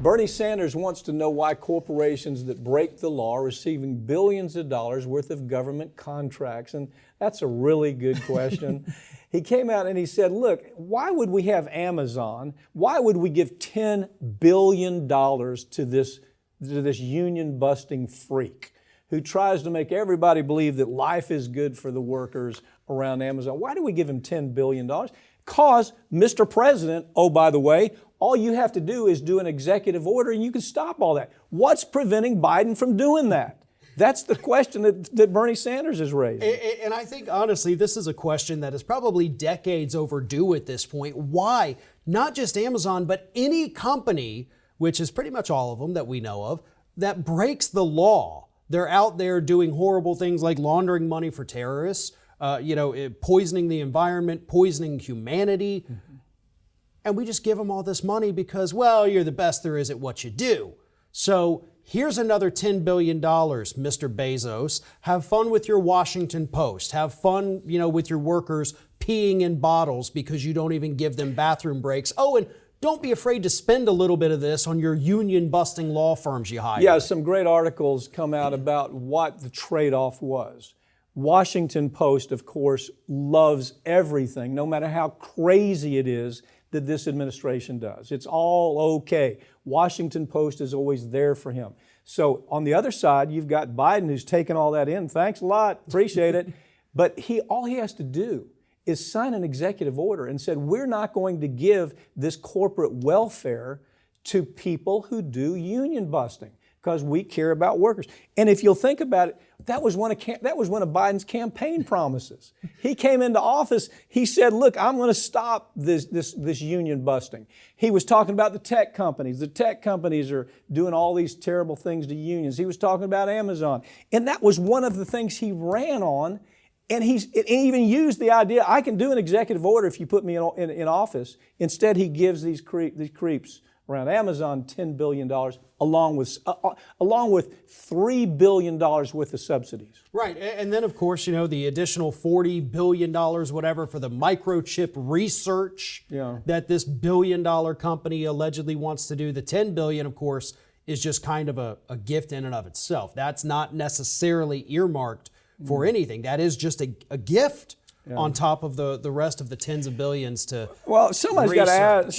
Bernie Sanders wants to know why corporations that break the law are receiving billions of dollars worth of government contracts. And that's a really good question. He came out and he said, look, why would we have Amazon? Why would we give $10 billion to this union-busting freak who tries to make everybody believe that life is good for the workers around Amazon? Why do we give him $10 billion? Because, Mr. President, oh, by the way, all you have to do is do an executive order and you can stop all that. What's preventing Biden from doing that? That's the question that Bernie Sanders is raising. And I think, honestly, this is a question that is probably decades overdue at this point. Why? Not just Amazon, but any company, which is pretty much all of them that we know of, that breaks the law. They're out there doing horrible things like laundering money for terrorists, poisoning the environment, poisoning humanity. Mm-hmm. And we just give them all this money because, well, you're the best there is at what you do. So here's another $10 billion, Mr. Bezos. Have fun with your Washington Post. Have fun, with your workers peeing in bottles because you don't even give them bathroom breaks. Oh, and don't be afraid to spend a little bit of this on your union-busting law firms you hire. Yeah, some great articles come out about what the trade-off was. Washington Post, of course, loves everything, no matter how crazy it is, that this administration does. It's all okay. Washington Post is always there for him. So on the other side, you've got Biden who's taken all that in. Thanks a lot, appreciate it. But all he has to do is sign an executive order and said, we're not going to give this corporate welfare to people who do union busting because we care about workers. And if you'll think about it, that was one of Biden's campaign promises. He came into office, he said, look, I'm going to stop this union busting. He was talking about the tech companies. The tech companies are doing all these terrible things to unions. He was talking about Amazon. And that was one of the things he ran on. And he even used the idea, I can do an executive order if you put me in office. Instead, he gives these creeps around Amazon $10 billion, along with $3 billion worth of subsidies. Right, and then of course, the additional $40 billion, whatever, for the microchip research that this billion-dollar company allegedly wants to do. The $10 billion, of course, is just kind of a gift in and of itself. That's not necessarily earmarked for anything. That is just a gift on top of the rest of the tens of billions to somebody's got to ask,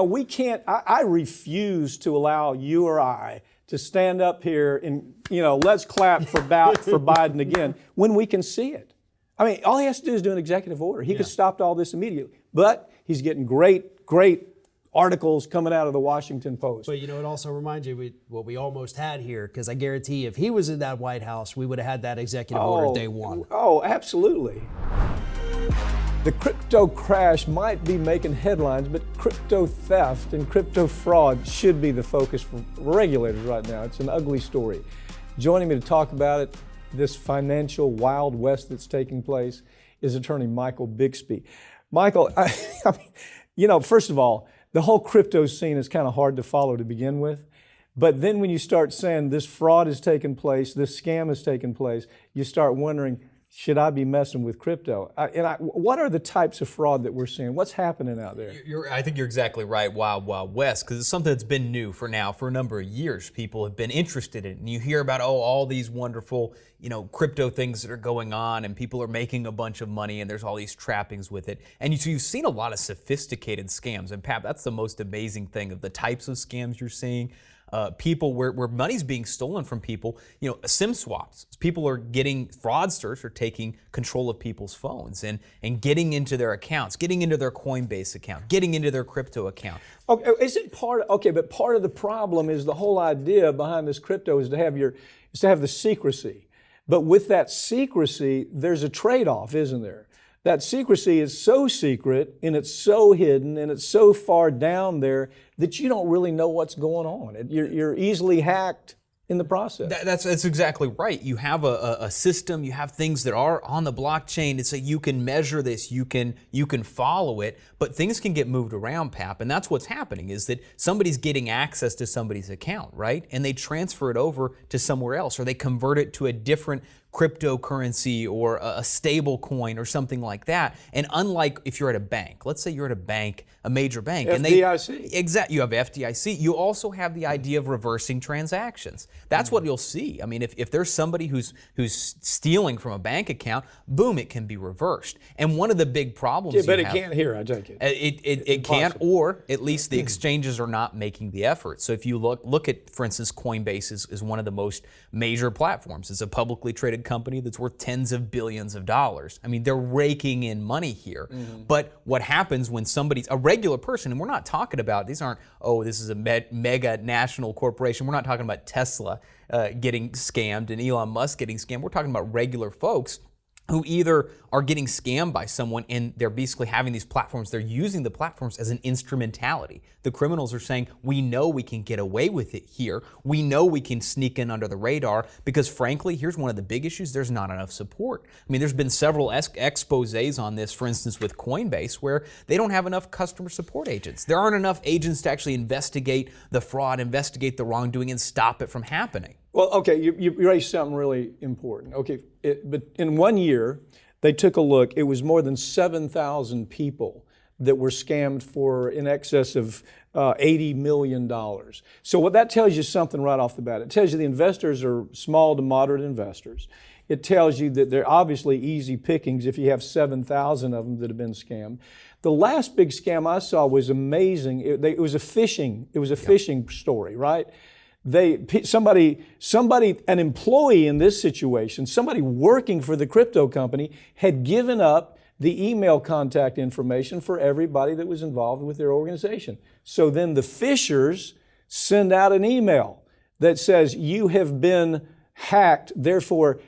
we can't, I refuse to allow you or I to stand up here and, let's clap for Biden again when we can see it. I mean, all he has to do is do an executive order. He could stop all this immediately. But he's getting great articles coming out of the Washington Post. But it also reminds you what we almost had here, because I guarantee you, if he was in that White House, we would have had that executive order day one. Oh, absolutely. The crypto crash might be making headlines, but crypto theft and crypto fraud should be the focus for regulators right now. It's an ugly story. Joining me to talk about it, this financial Wild West that's taking place, is attorney Michael Bixby. Michael, first of all, the whole crypto scene is kind of hard to follow to begin with. But then when you start saying this fraud has taken place, this scam has taken place, you start wondering, should I be messing with crypto? What are the types of fraud that we're seeing? What's happening out there? I think you're exactly right, Wild Wild West, because it's something that's been new for a number of years. People have been interested in it, and you hear about all these wonderful, crypto things that are going on, and people are making a bunch of money, and there's all these trappings with it. And you've seen a lot of sophisticated scams, and Pat, that's the most amazing thing of the types of scams you're seeing. People where money's being stolen from people, SIM swaps. People are fraudsters are taking control of people's phones and getting into their accounts, getting into their Coinbase account, getting into their crypto account. Okay, but part of the problem is the whole idea behind this crypto is to have the secrecy. But with that secrecy, there's a trade-off, isn't there? That secrecy is so secret and it's so hidden and it's so far down there that you don't really know what's going on. You're easily hacked in the process. That's exactly right. You have a system, you have things that are on the blockchain. It's you can measure this, you can follow it, but things can get moved around, Pap, and that's what's happening is that somebody's getting access to somebody's account, right? And they transfer it over to somewhere else, or they convert it to a different cryptocurrency or a stable coin or something like that. And unlike if you're at a bank, let's say you're at a bank, a major bank, and FDIC. you have FDIC, you also have the idea of reversing transactions. That's what you'll see. I mean, if there's somebody who's stealing from a bank account, boom, it can be reversed. And one of the big problems, Yeah, but it can't hear, I take it. It can't, or at least the exchanges are not making the effort. So if you look at, for instance, Coinbase is one of the most major platforms. It's a publicly traded company that's worth tens of billions of dollars. I mean, they're raking in money here. But what happens when somebody's a regular person, and we're not talking about, these aren't, oh, this is a mega national corporation. We're not talking about Tesla getting scammed and Elon Musk getting scammed. We're talking about regular folks who either are getting scammed by someone and they're basically having these platforms, they're using the platforms as an instrumentality. The criminals are saying, we know we can get away with it here. We know we can sneak in under the radar because frankly, here's one of the big issues, there's not enough support. I mean, there's been several exposés on this, for instance, with Coinbase, where they don't have enough customer support agents. There aren't enough agents to actually investigate the fraud, investigate the wrongdoing, and stop it from happening. Well, okay, you raised something really important. Okay, but in 1 year, they took a look. It was more than 7,000 people that were scammed for in excess of $80 million. So what that tells you something right off the bat. It tells you the investors are small to moderate investors. It tells you that they're obviously easy pickings if you have 7,000 of them that have been scammed. The last big scam I saw was amazing. It was a phishing story, right? An employee in this situation, somebody working for the crypto company, had given up the email contact information for everybody that was involved with their organization. So then the phishers send out an email that says, you have been hacked, therefore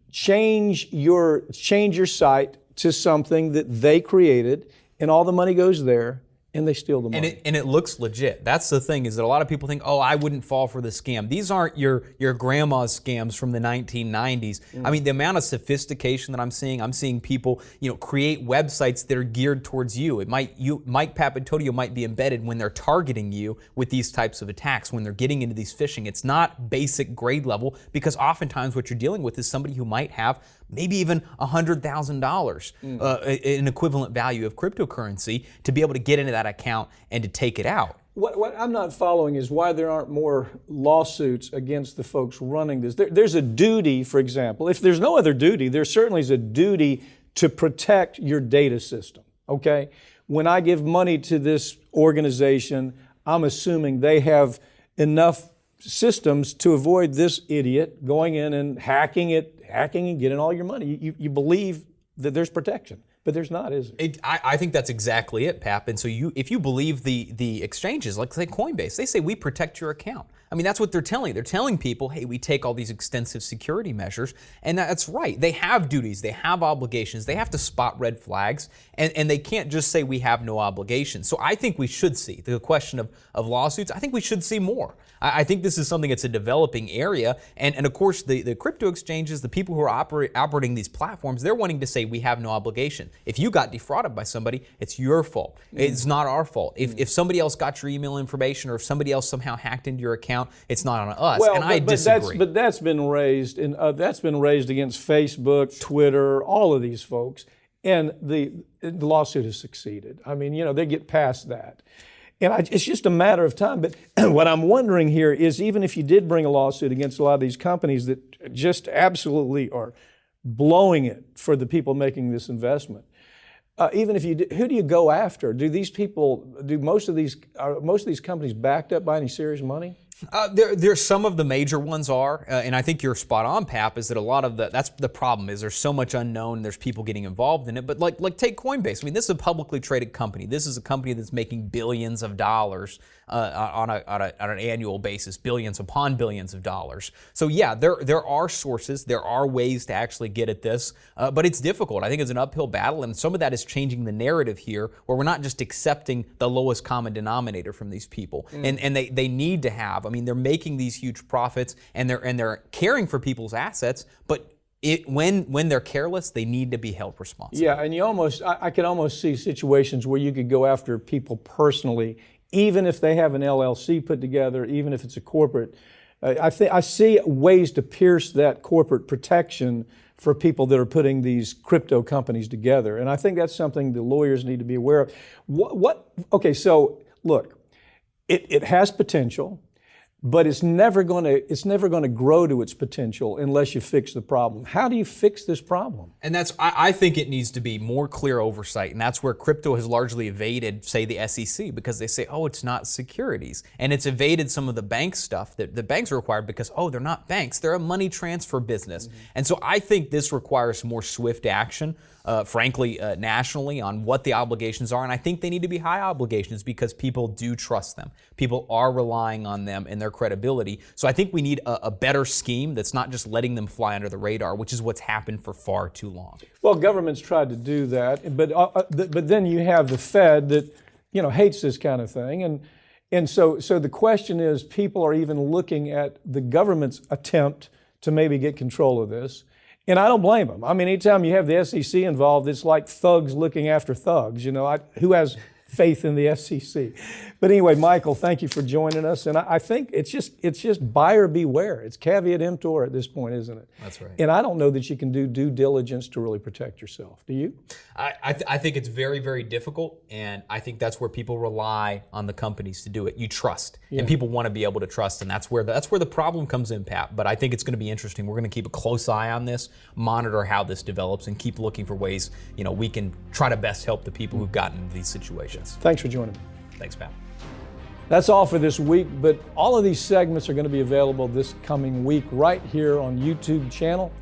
change your site to something that they created, and all the money goes there. And they steal the money. And it looks legit. That's the thing, is that a lot of people think, oh, I wouldn't fall for the scam. These aren't your grandma's scams from the 1990s. I mean, the amount of sophistication that I'm seeing people, create websites that are geared towards you. Mike Papantonio might be embedded when they're targeting you with these types of attacks, when they're getting into these phishing. It's not basic grade level, because oftentimes what you're dealing with is somebody who might have maybe even $100,000, an equivalent value of cryptocurrency, to be able to get into that account and to take it out. What I'm not following is why there aren't more lawsuits against the folks running this. There's a duty, for example. If there's no other duty, there certainly is a duty to protect your data system, okay? When I give money to this organization, I'm assuming they have enough systems to avoid this idiot going in and hacking and getting all your money. You believe that there's protection, but there's not, is there? I think that's exactly it, Pap. And so if you believe the exchanges, like say Coinbase, they say we protect your account. I mean, that's what they're telling you. They're telling people, hey, we take all these extensive security measures, and that's right. They have duties, they have obligations, they have to spot red flags, and they can't just say we have no obligations. So I think we should see, the question of lawsuits, I think we should see more. I think this is something that's a developing area, and of course the crypto exchanges, the people who are operating these platforms, they're wanting to say we have no obligation. If you got defrauded by somebody, it's your fault. It's not our fault. If somebody else got your email information, or if somebody else somehow hacked into your account, it's not on us. Well, and I disagree. That's been raised, and that's been raised against Facebook, Twitter, all of these folks, and the lawsuit has succeeded. I mean, they get past that. And it's just a matter of time. But what I'm wondering here is, even if you did bring a lawsuit against a lot of these companies that just absolutely are blowing it for the people making this investment, even if you do, who do you go after? Are most of these companies backed up by any serious money? There's some of the major ones are, and I think you're spot on, Pap, is that a lot of that's the problem, is there's so much unknown, there's people getting involved in it. But like take Coinbase. I mean, this is a publicly traded company. This is a company that's making billions of dollars on an annual basis, billions upon billions of dollars. So yeah, there are sources, there are ways to actually get at this, but it's difficult. I think it's an uphill battle, and some of that is changing the narrative here, where we're not just accepting the lowest common denominator from these people, and they need to have. I mean, they're making these huge profits, and they're caring for people's assets, but when they're careless, they need to be held responsible. Yeah, and I could almost see situations where you could go after people personally, even if they have an LLC put together, even if it's a corporate I see ways to pierce that corporate protection for people that are putting these crypto companies together. And I think that's something the lawyers need to be aware of. Okay, so look, it has potential, but it's never going to grow to its potential unless you fix the problem. How do you fix this problem? And I think it needs to be more clear oversight, and that's where crypto has largely evaded, say, the SEC, because they say, oh, it's not securities. And it's evaded some of the bank stuff that the banks are required because, oh, they're not banks, they're a money transfer business. And so I think this requires more swift action, frankly, nationally on what the obligations are. And I think they need to be high obligations because people do trust them. People are relying on them and their their credibility. So I think we need a better scheme that's not just letting them fly under the radar, which is what's happened for far too long. Well, government's tried to do that, but then you have the Fed that hates this kind of thing, and so the question is, people are even looking at the government's attempt to maybe get control of this, and I don't blame them. I mean, anytime you have the SEC involved, it's like thugs looking after thugs. Who has faith in the SEC? But anyway, Michael, thank you for joining us. And I think it's just buyer beware. It's caveat emptor at this point, isn't it? That's right. And I don't know that you can do due diligence to really protect yourself. Do you? I think it's very, very difficult, and I think that's where people rely on the companies to do it. You trust, and people want to be able to trust, and that's where the problem comes in, Pat. But I think it's going to be interesting. We're going to keep a close eye on this, monitor how this develops, and keep looking for ways we can try to best help the people who've gotten into these situations. Thanks for joining me. Thanks, Pat. That's all for this week, but all of these segments are going to be available this coming week right here on YouTube channel.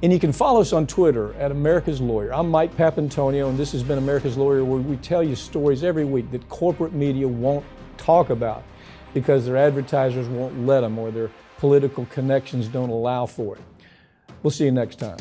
And you can follow us on Twitter at America's Lawyer. I'm Mike Papantonio, and this has been America's Lawyer, where we tell you stories every week that corporate media won't talk about because their advertisers won't let them or their political connections don't allow for it. We'll see you next time.